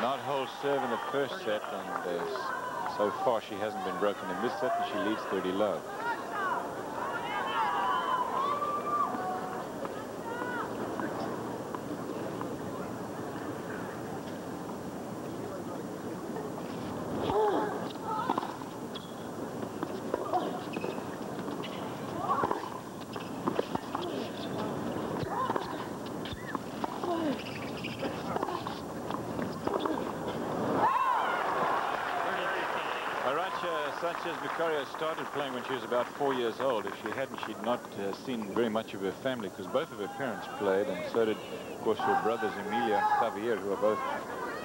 Not whole serve in the first set, and so far she hasn't been broken in this set, and she leads 30 love. Sanchez started playing when she was about 4 years old. If she hadn't, she'd not seen very much of her family, because both of her parents played, and so did, of course, her brothers Emilia and Javier, who are both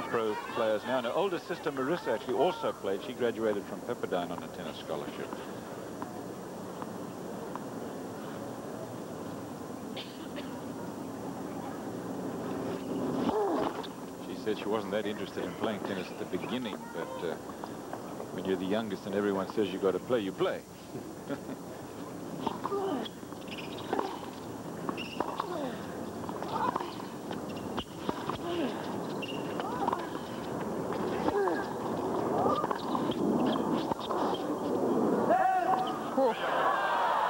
pro players now. And her older sister Marissa actually also played. She graduated from Pepperdine on a tennis scholarship. She said she wasn't that interested in playing tennis at the beginning, but when you're the youngest and everyone says you got to play, you play.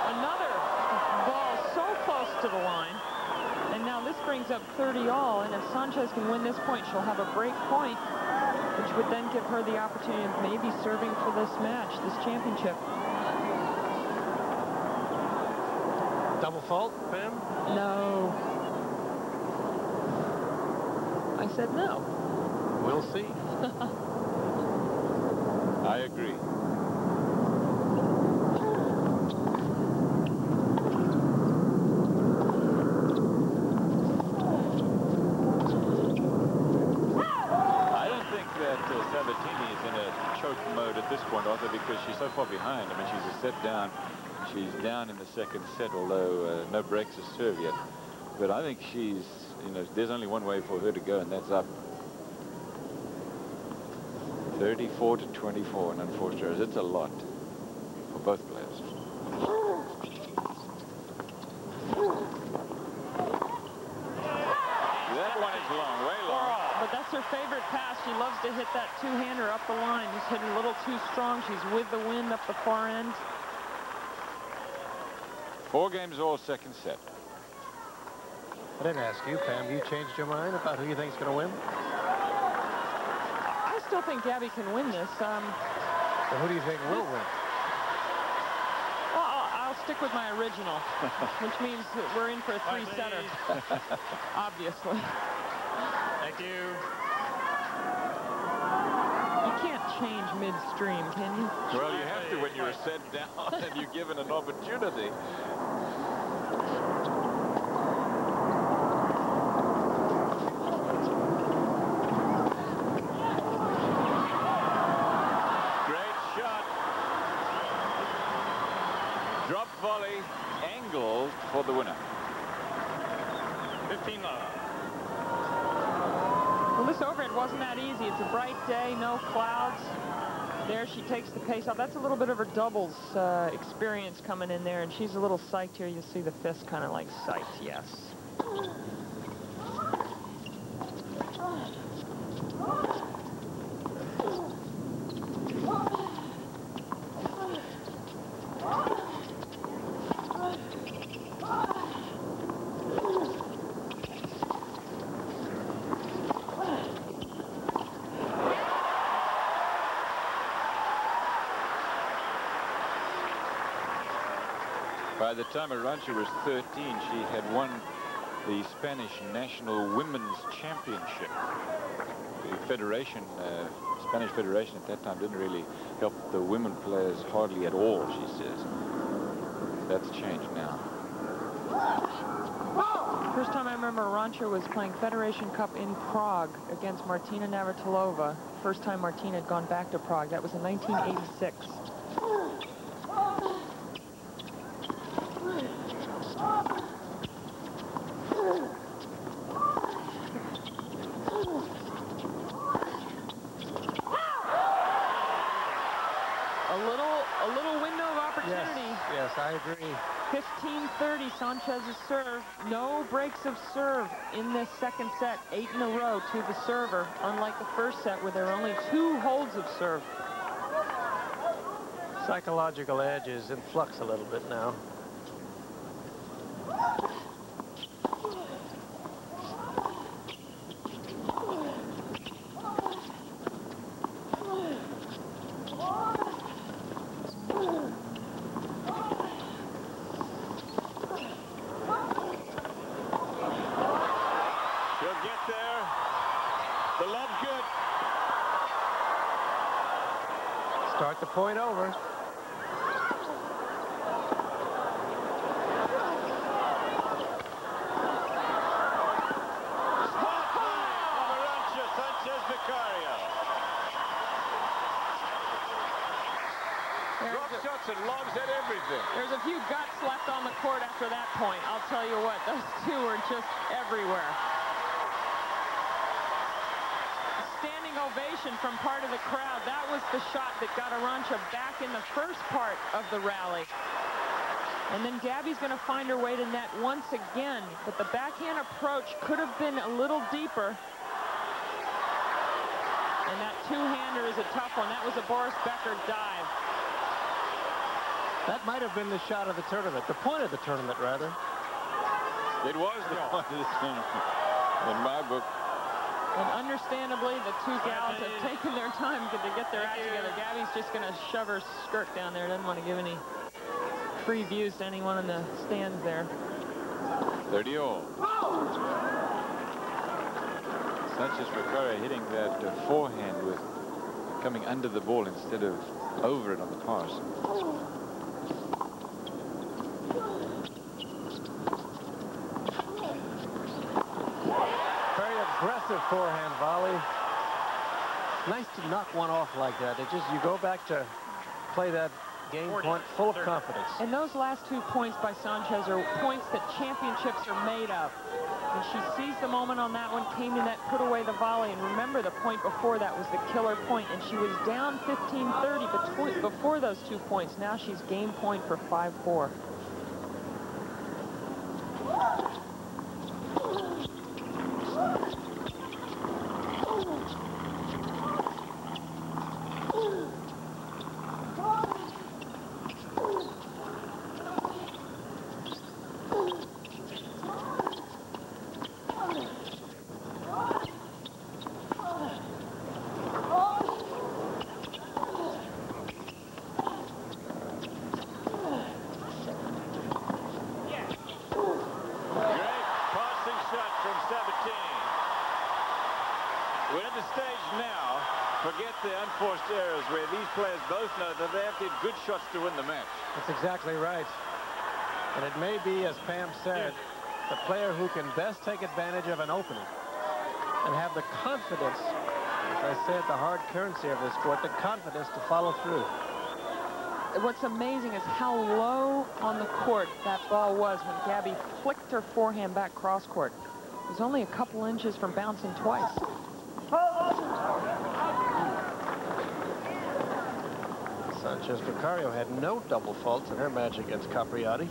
Another ball so close to the line. And now this brings up 30 all, and if Sanchez can win this point, she'll have a break point, which would then give her the opportunity of maybe serving for this match, this championship. Double fault, Pam? No. I said no. We'll see. I agree. Sabatini is in a choke mode at this point, also because she's so far behind. I mean, she's a set down. She's down in the second set, although no breaks to serve yet. But I think she's, you know, there's only one way for her to go, and that's up. 34 to 24 in unforced errors. It's a lot for both players. That one is long, way long. But that's her favorite pass. She loves to hit that two-hander up the line. Just hitting a little too strong. She's with the wind up the far end. 4 games all, second set. I didn't ask you, Pam. You changed your mind about who you think's going to win? I still think Gabby can win this. Well, who do you think will win? Well, I'll stick with my original, which means that we're in for a 3-setter, obviously. Thank you. You can't change midstream, can you? Well, you have to when you're set down and you're given an opportunity. Great shot. Drop volley, angled for the winner. 15 love. Well, this overhead wasn't that easy. It's a bright day, no clouds. There she takes the pace out. That's a little bit of her doubles experience coming in there, and she's a little psyched here. You'll see the fist kind of like psyched, yes. By the time Aranxta was 13, she had won the Spanish National Women's Championship. The Federation, Spanish Federation at that time didn't really help the women players hardly at all, she says. That's changed now. First time I remember Aranxta was playing Federation Cup in Prague against Martina Navratilova. First time Martina had gone back to Prague. That was in 1986. A little window of opportunity. Yes, I agree. 15 30, Sanchez's serve. No breaks of serve in this second set. 8 in a row to the server, unlike the first set where there are only 2 holds of serve. Psychological edge is in flux a little bit now. Start the point over. Drop shots and lobs at everything. There's a few guts left on the court after that point. I'll tell you what, those two were just everywhere. Standing ovation from part of the crowd. That was the shot that got Aranxta back in the first part of the rally. And then Gabby's going to find her way to net once again, but the backhand approach could have been a little deeper. And that two-hander is a tough one. That was a Boris Becker dive. That might have been the shot of the tournament, the point of the tournament, rather. It was the point of the tournament, in my book. And understandably, the two gals have taken their time to get their act together. Gabby's just going to shove her skirt down there. Doesn't want to give any free views to anyone in the stands there. 30-all. Sanchez Vicario hitting that forehand with coming under the ball instead of over it on the pass. Aggressive forehand volley. Nice to knock one off like that. It just, you go back to play that game point full of confidence. And those last 2 points by Sanchez are points that championships are made of. And she seized the moment on that one, came to net, put away the volley. And remember, the point before that was the killer point, and she was down 15-30 before those 2 points. Now she's game point for 5-4. Unforced errors where these players both know that they have to hit good shots to win the match. That's exactly right. And it may be, as Pam said, the player who can best take advantage of an opening and have the confidence, as I said, the hard currency of this sport, the confidence to follow through. What's amazing is how low on the court that ball was when Gabby flicked her forehand back cross court. It was only a couple inches from bouncing twice. Sanchez Vicario had no double faults in her match against Capriati.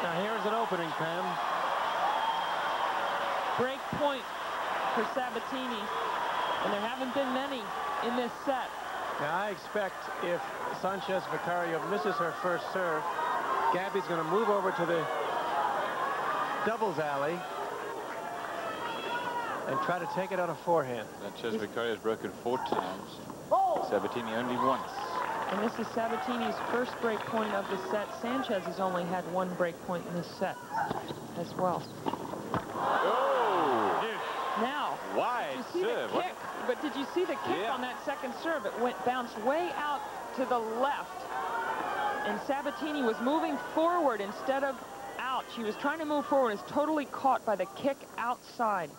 Now here's an opening, Pam. Break point for Sabatini, and there haven't been many in this set. Now I expect if Sanchez Vicario misses her first serve, Gabby's going to move over to the doubles alley and try to take it on a forehand. Sanchez Vicario has broken 4 times. Sabatini only once. And this is Sabatini's first break point of the set. Sanchez has only had 1 break point in this set as well. Oh! Now, wide serve. Kick, but did you see the kick on that second serve? It bounced way out to the left. And Sabatini was moving forward instead of out. She was trying to move forward, is totally caught by the kick outside.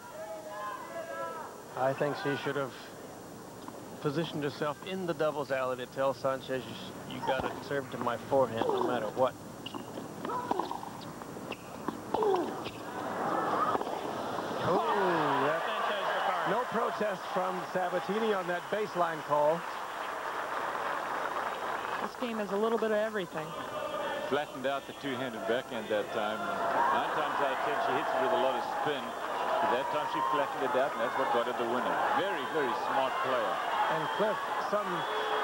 I think she should have positioned herself in the doubles alley to tell Sanchez, you got to serve to my forehand no matter what. Oh, no protest from Sabatini on that baseline call. This game has a little bit of everything. Flattened out the two-handed backhand that time. 9 times out of 10, she hits it with a lot of spin. But that time she flattened it out, and that's what got her the winner. Very, very smart player. And Cliff, some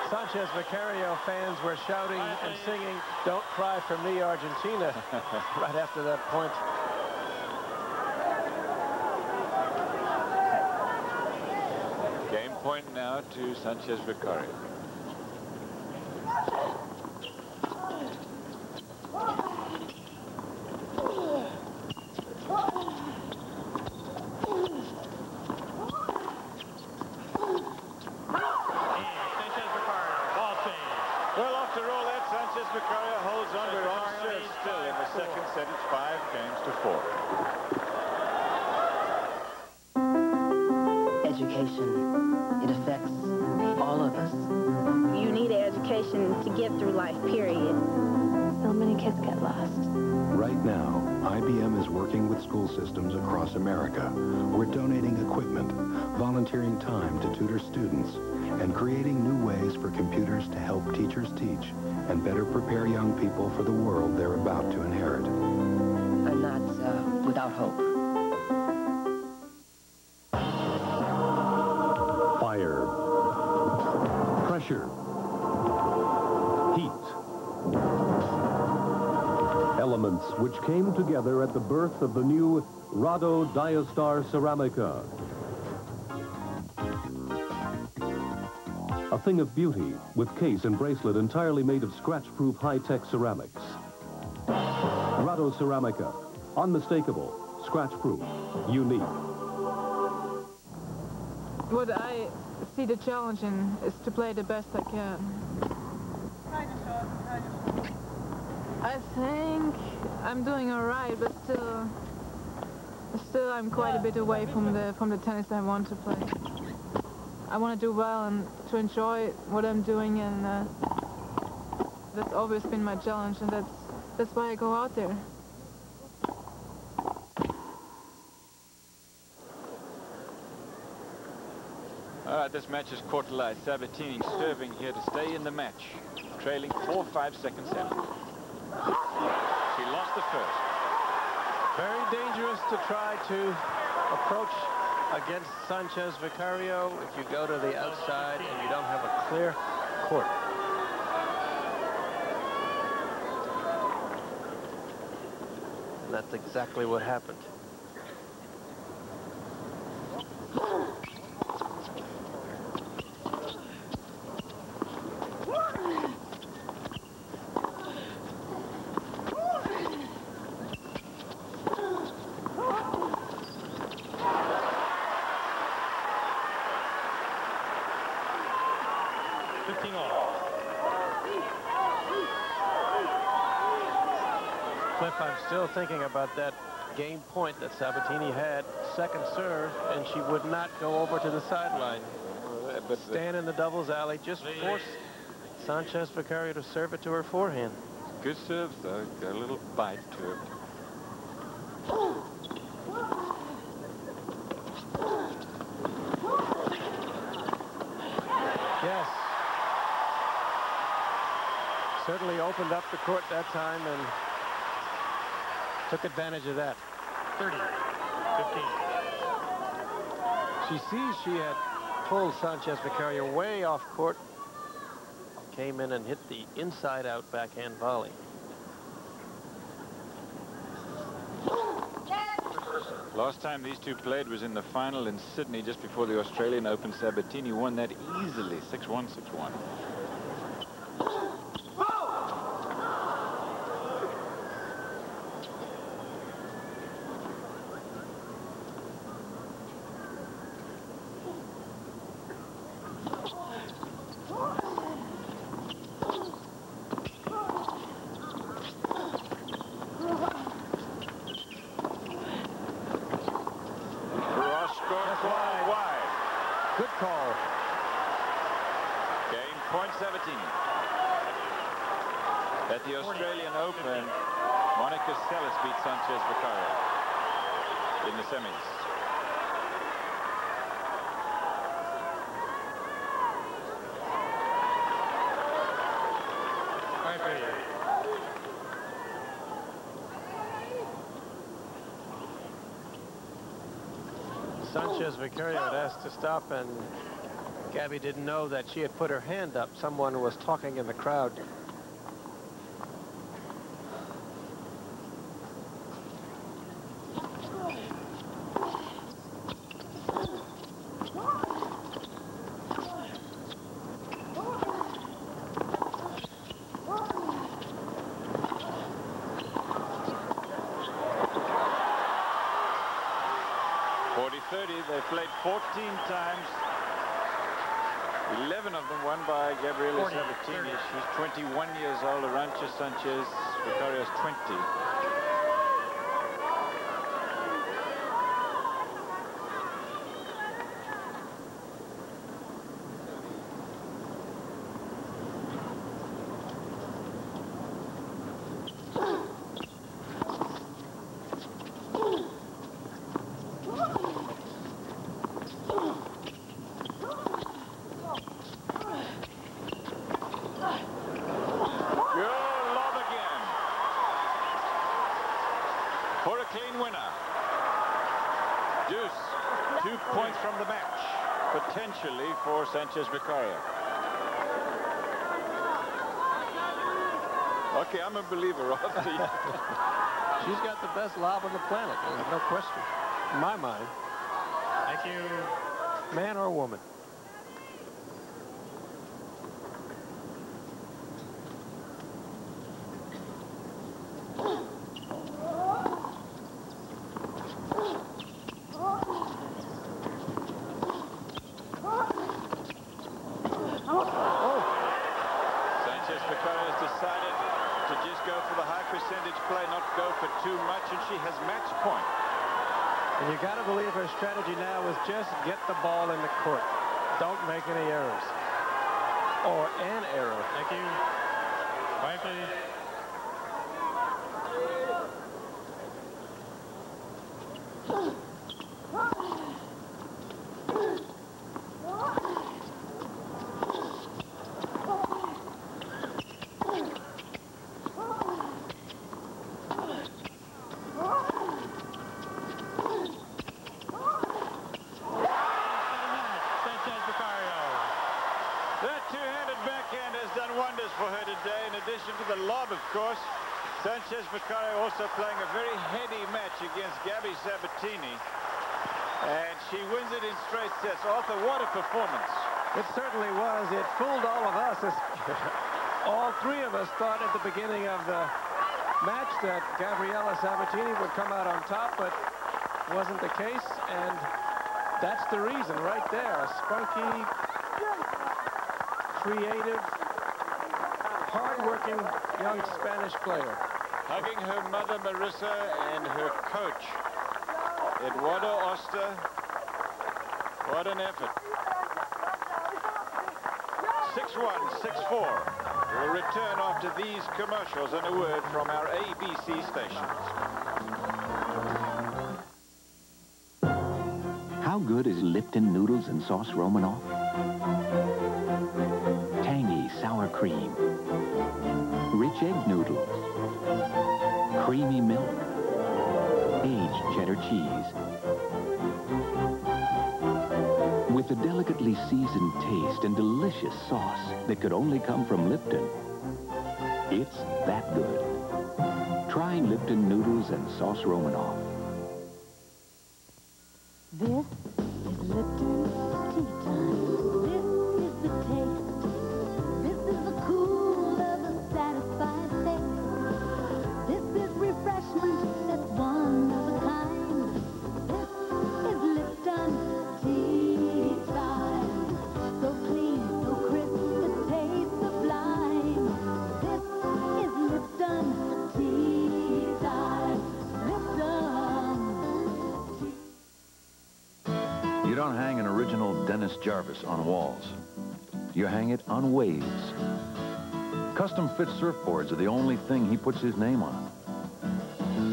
Sanchez Vicario fans were shouting and singing, "Don't cry for me, Argentina," right after that point. Game point now to Sanchez Vicario. Sanchez Vicario holds on to her serve still in the second set. It's 5 games to 4. Education, it affects all of us. You need an education to get through life, period. So many kids get lost. Right now, IBM is working with school systems across America. We're donating equipment, volunteering time to tutor students, and creating new ways for computers to help teachers teach and better prepare young people for the world they're about to inherit. I'm not without hope. Fire. Pressure. Heat. Elements which came together at the birth of the new Rado Diastar Ceramica. A thing of beauty, with case and bracelet entirely made of scratch-proof high-tech ceramics. Rado Ceramica, unmistakable, scratch-proof, unique. What I see the challenge in is to play the best I can. I think I'm doing all right, but still I'm quite a bit away from the tennis I want to play. I want to do well and to enjoy what I'm doing, and that's always been my challenge, and that's why I go out there. All right, this match is quarter-life. Sabatini serving here to stay in the match, trailing 4-5 seconds out. She lost the first. Very dangerous to try to approach against Sanchez Vicario if you go to the outside and you don't have a clear court. And that's exactly what happened. Cliff, I'm still thinking about that game point that Sabatini had, second serve, and she would not go over to the sideline. But stand in the doubles alley, just force Sanchez Vicario to serve it to her forehand. Good serve, though. Got a little bite to it. Yes. Certainly opened up the court that time and took advantage of that. 30, 15. She sees she had pulled Sanchez Vicario way off court. Came in and hit the inside-out backhand volley. Last time these two played was in the final in Sydney just before the Australian Open. Sabatini won that easily, 6-1, 6-1. Good call. Game point, Sabatini. At the Australian Open, Monica Seles beat Sanchez Vicario in the semis. Sanchez Vicario had asked to stop, and Gabby didn't know that she had put her hand up. Someone was talking in the crowd. They played 14 times. 11 of them won by Gabriela Sabatini. She's 21 years old. Aranxta Sanchez Vicario's 20. For a clean winner. Deuce, 2 points from the match, potentially for Sanchez Vicario. Okay, I'm a believer, Rossi. She's got the best lob on the planet, there's no question. In my mind. Thank you. Man or woman. Too much, and she has match point. And you got to believe her strategy now is just get the ball in the court. Don't make any errors. Or an error. Thank you. Quiet, please. For her today, in addition to the lob, of course. Sanchez Vicario also playing a very heady match against Gabby Sabatini, and she wins it in straight sets. Arthur, what a performance. It certainly was. It fooled all of us. All three of us thought at the beginning of the match that Gabriela Sabatini would come out on top, but wasn't the case, and that's the reason right there. A spunky, creative, hard-working young Spanish player. Hugging her mother, Marissa, and her coach, Eduardo Oster. What an effort. 6-1, 6-4. We'll return after these commercials and a word from our ABC stations. How good is Lipton noodles and sauce Romanoff? Tangy sour cream. Rich egg noodles, creamy milk, aged cheddar cheese. With a delicately seasoned taste and delicious sauce that could only come from Lipton, it's that good. Try Lipton noodles and sauce Romanoff. This is Lipton tea time. This is the taste. This is the cool of a satisfied face. This is refreshment that's one of a kind. This is Lipton tea time. So clean, so crisp, it tastes sublime. This is Lipton tea time. Lipton tea. You don't hang an original Dennis Jarvis on walls. You hang it on waves. Custom-fit surfboards are the only thing he puts his name on.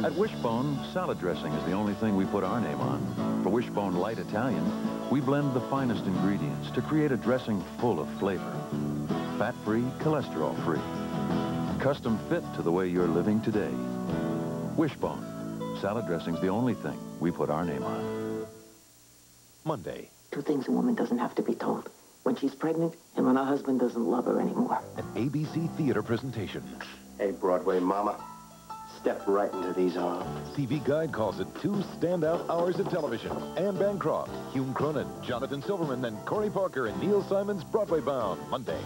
At Wishbone, salad dressing is the only thing we put our name on. For Wishbone Light Italian, we blend the finest ingredients to create a dressing full of flavor. Fat-free, cholesterol-free. Custom-fit to the way you're living today. Wishbone. Salad dressing's the only thing we put our name on. Monday. Two things a woman doesn't have to be told. When she's pregnant and when her husband doesn't love her anymore. An ABC theater presentation. Hey, Broadway mama. Step right into these arms. TV Guide calls it 2 standout hours of television. Anne Bancroft, Hume Cronin, Jonathan Silverman, and Corey Parker in Neil Simon's Broadway Bound, Monday.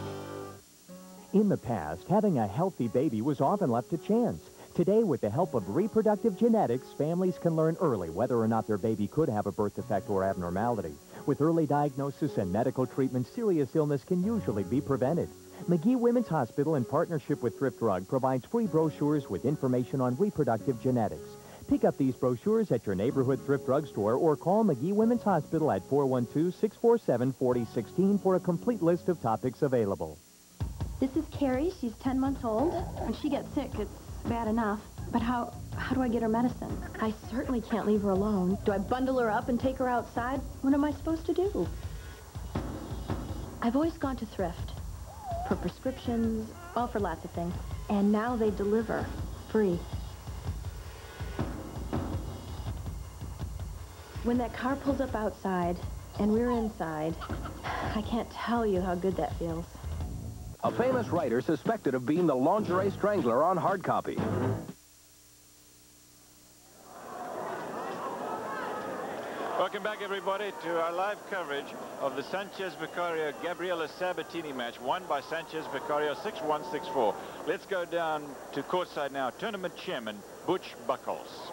In the past, having a healthy baby was often left to chance. Today, with the help of reproductive genetics, families can learn early whether or not their baby could have a birth defect or abnormality. With early diagnosis and medical treatment, serious illness can usually be prevented. McGee Women's Hospital, in partnership with Thrift Drug, provides free brochures with information on reproductive genetics. Pick up these brochures at your neighborhood Thrift Drug store or call McGee Women's Hospital at 412-647-4016 for a complete list of topics available. This is Carrie. She's 10 months old. When she gets sick, it's bad enough. But how do I get her medicine? I certainly can't leave her alone. Do I bundle her up and take her outside? What am I supposed to do? I've always gone to Thrift. For prescriptions, well, for lots of things. And now they deliver free. When that car pulls up outside and we're inside, I can't tell you how good that feels. A famous writer suspected of being the lingerie strangler on hard copy. Welcome back, everybody, to our live coverage of the Sanchez-Vicario Gabriela Sabatini match, won by Sanchez-Vicario 6-1, 6-4. Let's go down to courtside now. Tournament chairman Butch Buckles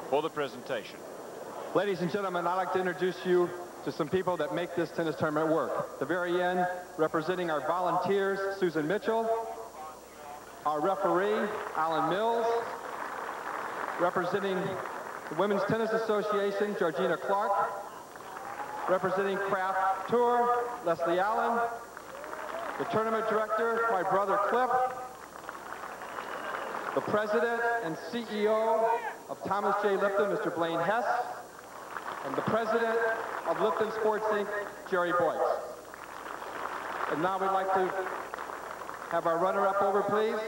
for the presentation. Ladies and gentlemen, I'd like to introduce you to some people that make this tennis tournament work. At the very end, representing our volunteers, Susan Mitchell, our referee, Alan Mills, representing the Women's Tennis Association, Georgina Clark, representing Craft Tour, Leslie Allen, the tournament director, my brother Cliff, the president and CEO of Thomas J. Lipton, Mr. Blaine Hess, and the president of Lipton Sports Inc., Jerry Boyce. And now we'd like to have our runner-up over, please.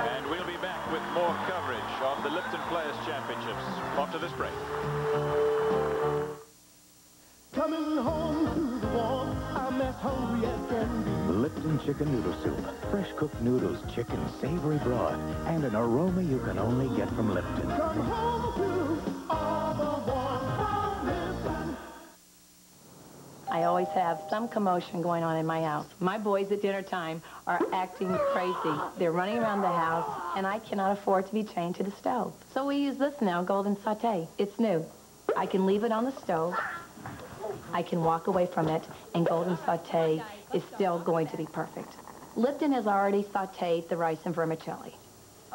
And we'll be back with more coverage of the Lipton Players Championships after this break. Coming home to the warm, I'm as hungry as can be. Lipton chicken noodle soup, fresh cooked noodles, chicken, savory broth, and an aroma you can only get from Lipton. Come home to all the warm from Lipton. I always have some commotion going on in my house. My boys at dinner time are acting crazy. They're running around the house, and I cannot afford to be chained to the stove. So we use this now, Golden Sauté. It's new. I can leave it on the stove. I can walk away from it, and Golden Sauté is still going to be perfect. Lipton has already sautéed the rice and vermicelli.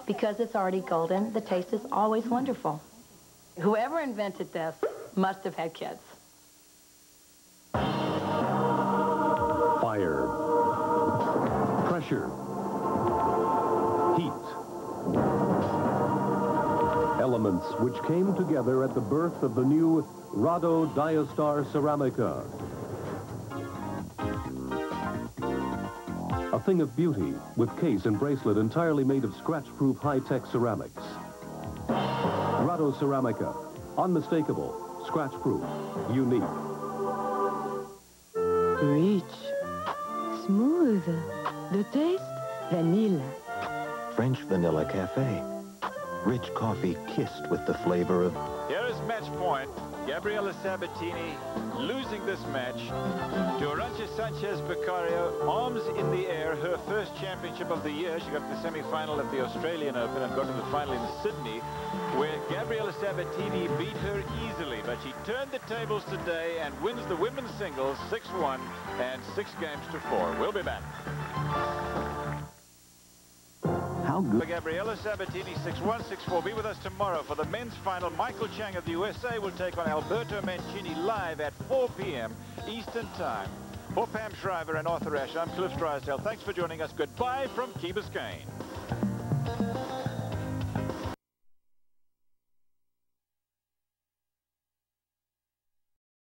Because it's already golden, the taste is always wonderful. Whoever invented this must have had kids. Fire, pressure, heat. Elements which came together at the birth of the new Rado Diastar Ceramica. A thing of beauty with case and bracelet entirely made of scratch-proof high-tech ceramics. Rado Ceramica, unmistakable, scratch-proof, unique. Rich, smooth, the taste, vanilla. French Vanilla Cafe. Rich coffee kissed with the flavor of... Here is match point. Gabriela Sabatini losing this match to Aranxta Sanchez-Vicario, arms in the air, her first championship of the year. She got to the semi-final of the Australian Open and got to the final in Sydney, where Gabriela Sabatini beat her easily. But she turned the tables today and wins the women's singles 6-1 and 6-4. We'll be back. How good... Gabriela Sabatini 6-1, 6-4. Be with us tomorrow for the men's final. Michael Chang of the USA will take on Alberto Mancini live at 4 p.m. Eastern Time. For Pam Shriver and Arthur Ashe, I'm Cliff Drysdale. Thanks for joining us. Goodbye from Key Biscayne.